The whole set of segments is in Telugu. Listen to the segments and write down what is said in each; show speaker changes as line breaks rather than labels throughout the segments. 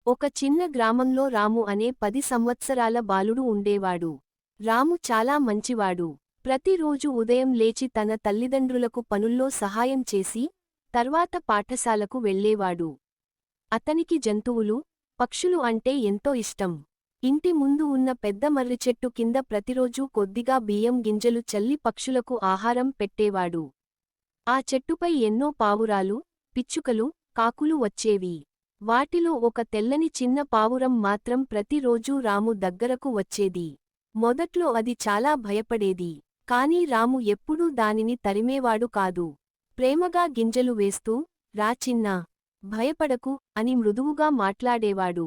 ఒక చిన్న గ్రామంలో రాము అనే 10 సంవత్సరాల బాలుడు ఉండేవాడు. రాము చాలా మంచివాడు. ప్రతిరోజు ఉదయం లేచి తన తల్లిదండ్రులకు పనుల్లో సహాయం చేసి, తర్వాత పాఠశాలకు వెళ్ళేవాడు. అతనికి జంతువులు, పక్షులు అంటే ఎంతో ఇష్టం. ఇంటి ముందు ఉన్న పెద్ద మర్రిచెట్టు కింద ప్రతిరోజూ కొద్దిగా బియ్యం గింజలు చల్లి పక్షులకు ఆహారం పెట్టేవాడు. ఆ చెట్టుపై ఎన్నో పావురాలు, పిచ్చుకలు, కాకులు వచ్చేవి. వాటిలో ఒక తెల్లని చిన్న పావురం మాత్రం ప్రతిరోజూ రాము దగ్గరకు వచ్చేది. మొదట్లో అది చాలా భయపడేది. కాని రాము ఎప్పుడూ దానిని తరిమేవాడు కాదు. ప్రేమగా గింజలు వేస్తూ, రా చిన్నా, భయపడకు అని మృదువుగా మాట్లాడేవాడు.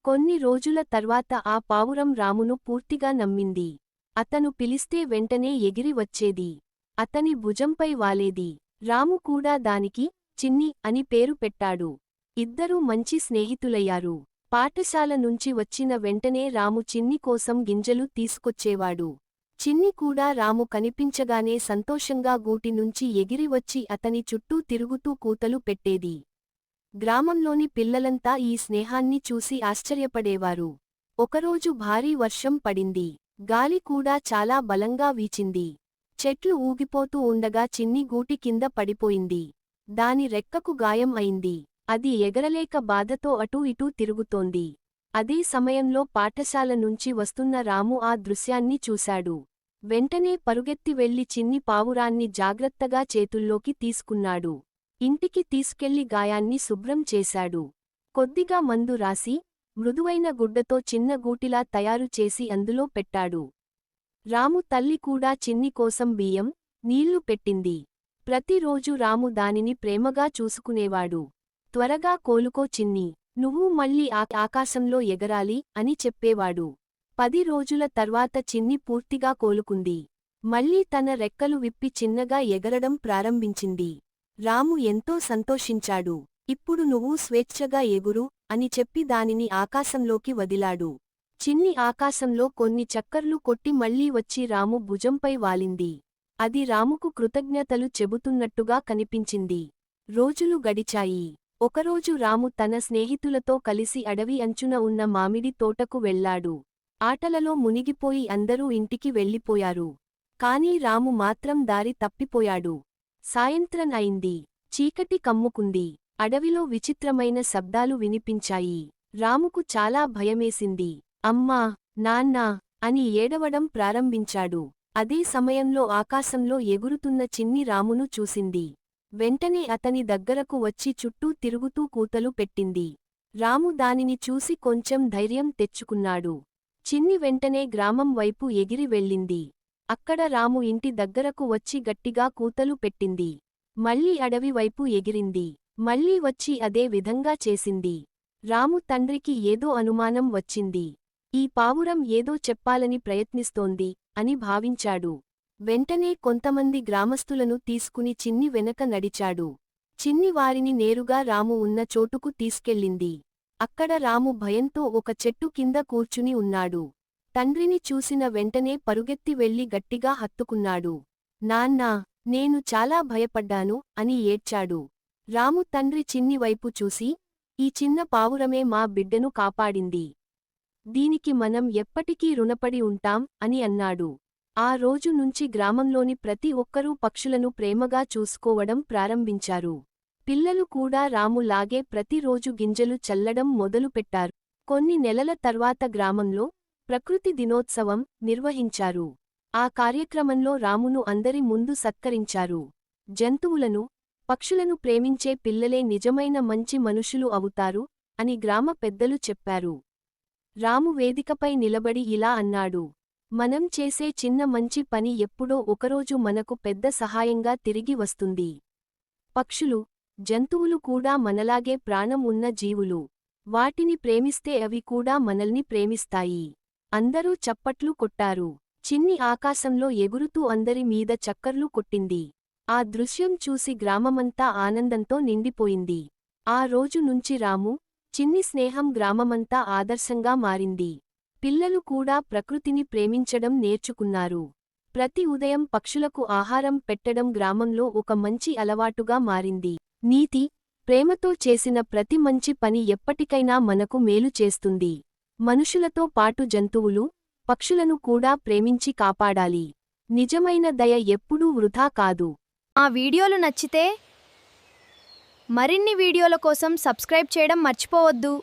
కొన్ని రోజుల తర్వాత ఆ పావురం రామును పూర్తిగా నమ్మింది. అతను పిలిస్తే వెంటనే ఎగిరి వచ్చేది. అతని భుజంపై వాలేది. రాము కూడా దానికి చిన్ని అని పేరు పెట్టాడు. ఇద్దరూ మంచి స్నేహితులయ్యారు. పాఠశాల నుంచి వచ్చిన వెంటనే రాము చిన్ని కోసం గింజలు తీసుకొచ్చేవాడు. చిన్ని కూడా రాము కనిపించగానే సంతోషంగా గూటి నుంచి ఎగిరివచ్చి అతని చుట్టూ తిరుగుతూ కూతలు పెట్టేది. గ్రామంలోని పిల్లలంతా ఈ స్నేహాన్ని చూసి ఆశ్చర్యపడేవారు. ఒకరోజు భారీ వర్షం పడింది. గాలి కూడా చాలా బలంగా వీచింది. చెట్లు ఊగిపోతూ ఉండగా చిన్ని గూటి కింద పడిపోయింది. దాని రెక్కకు గాయం అయింది. అది ఎగరలేక బాధతో అటూ ఇటూ తిరుగుతోంది. అదే సమయంలో పాఠశాల నుంచి వస్తున్న రాము ఆ దృశ్యాన్ని చూశాడు. వెంటనే పరుగెత్తి వెళ్లి చిన్ని పావురాన్ని జాగ్రత్తగా చేతుల్లోకి తీసుకున్నాడు. ఇంటికి తీసుకెళ్లి గాయాన్ని శుభ్రం చేశాడు. కొద్దిగా మందు రాసి, మృదువైన గుడ్డతో చిన్న గూటిలా తయారు చేసి అందులో పెట్టాడు. రాము తల్లి కూడా చిన్ని కోసం బియ్యం, నీళ్లు పెట్టింది. ప్రతిరోజు రాము దానిని ప్రేమగా చూసుకునేవాడు. త్వరగా కోలుకో చిన్నీ, నువ్వు మళ్ళీ ఆకాశంలో ఎగరాలి అని చెప్పేవాడు. 10 రోజుల తర్వాత చిన్ని పూర్తిగా కోలుకుంది. మళ్ళీ తన రెక్కలు విప్పి చిన్నగా ఎగరడం ప్రారంభించింది. రాము ఎంతో సంతోషించాడు. ఇప్పుడు నువ్వు స్వేచ్ఛగా ఎగురు అని చెప్పి దానిని ఆకాశంలోకి వదిలాడు. చిన్ని ఆకాశంలో కొన్ని చక్కర్లు కొట్టి మళ్లీ వచ్చి రాము భుజంపై వాలింది. అది రాముకు కృతజ్ఞతలు చెబుతున్నట్టుగా కనిపించింది. రోజులు గడిచాయి. ఒకరోజు రాము తన స్నేహితులతో కలిసి అడవి అంచున ఉన్న మామిడి తోటకు వెళ్లాడు. ఆటలలో మునిగిపోయి అందరూ ఇంటికి వెళ్ళిపోయారు. కాని రాము మాత్రం దారి తప్పిపోయాడు. సాయంత్రం అయింది. చీకటి కమ్ముకుంది. అడవిలో విచిత్రమైన శబ్దాలు వినిపించాయి. రాముకు చాలా భయమేసింది. అమ్మా, నాన్నా అని ఏడవడం ప్రారంభించాడు. అదే సమయంలో ఆకాశంలో ఎగురుతున్న చిన్ని రామును చూసింది. వెంటనే అతని దగ్గరకు వచ్చి చుట్టూ తిరుగుతూ కూతలు పెట్టింది. రాము దానిని చూసి కొంచెం ధైర్యం తెచ్చుకున్నాడు. చిన్ని వెంటనే గ్రామం వైపు ఎగిరి వెళ్ళింది. అక్కడ రాము ఇంటి దగ్గరకు వచ్చి గట్టిగా కూతలు పెట్టింది. మళ్లీ అడవి వైపు ఎగిరింది. మళ్లీ వచ్చి అదే విధంగా చేసింది. రాము తండ్రికి ఏదో అనుమానం వచ్చింది. ఈ పావురం ఏదో చెప్పాలని ప్రయత్నిస్తోంది అని భావించాడు. వెంటనే కొంతమంది గ్రామస్తులను తీసుకుని చిన్ని వెనక నడిచాడు. చిన్ని వారిని నేరుగా రాము ఉన్న చోటుకు తీసుకెళ్ళింది. అక్కడ రాము భయంతో ఒక చెట్టు కింద కూర్చుని ఉన్నాడు. తండ్రిని చూసిన వెంటనే పరుగెత్తి వెళ్లి గట్టిగా హత్తుకున్నాడు. నాన్నా, నేను చాలా భయపడ్డాను అని ఏడ్చాడు. రాము తండ్రి చిన్ని వైపు చూసి, ఈ చిన్న పావురమే మా బిడ్డను కాపాడింది. దీనికి మనం ఎప్పటికీ రుణపడి ఉంటాం అని అన్నాడు. ఆ రోజు నుంచి గ్రామంలోని ప్రతి ఒక్కరూ పక్షులను ప్రేమగా చూసుకోవడం ప్రారంభించారు. పిల్లలు కూడా రాములాగే ప్రతిరోజు గింజలు చల్లడం మొదలుపెట్టారు. కొన్ని నెలల తర్వాత గ్రామంలో ప్రకృతి దినోత్సవం నిర్వహించారు. ఆ కార్యక్రమంలో రామును అందరి ముందు సత్కరించారు. జంతువులను, పక్షులను ప్రేమించే పిల్లలే నిజమైన మంచి మనుషులు అవుతారు అని గ్రామ పెద్దలు చెప్పారు. రాము వేదికపై నిలబడి ఇలా అన్నాడు. మనం చేసే చిన్న మంచి పని ఎప్పుడో ఒకరోజు మనకు పెద్ద సహాయంగా తిరిగి వస్తుంది. పక్షులు, జంతువులు కూడా మనలాగే ప్రాణం ఉన్న జీవులు. వాటిని ప్రేమిస్తే అవి కూడా మనల్ని ప్రేమిస్తాయి. అందరూ చప్పట్లు కొట్టారు. చిన్ని ఆకాశంలో ఎగురుతూ అందరి మీద చక్కర్లు కొట్టింది. ఆ దృశ్యం చూసి గ్రామమంతా ఆనందంతో నిండిపోయింది. ఆ రోజు నుంచి రాము, చిన్ని స్నేహం గ్రామమంతా ఆదర్శంగా మారింది. పిల్లలు కూడా ప్రకృతిని ప్రేమించడం నేర్చుకున్నారు. ప్రతి ఉదయం పక్షులకు ఆహారం పెట్టడం గ్రామంలో ఒక మంచి అలవాటుగా మారింది. నీతి: ప్రేమతో చేసిన ప్రతి మంచి పని ఎప్పటికైనా మనకు మేలు చేస్తుంది. మనుషులతో పాటు జంతువులు, పక్షులను కూడా ప్రేమించి కాపాడాలి. నిజమైన దయ ఎప్పుడూ వృధా కాదు.
ఆ వీడియోలు నచ్చితే మరిన్ని వీడియోల కోసం సబ్స్క్రైబ్ చేయడం మర్చిపోవద్దు.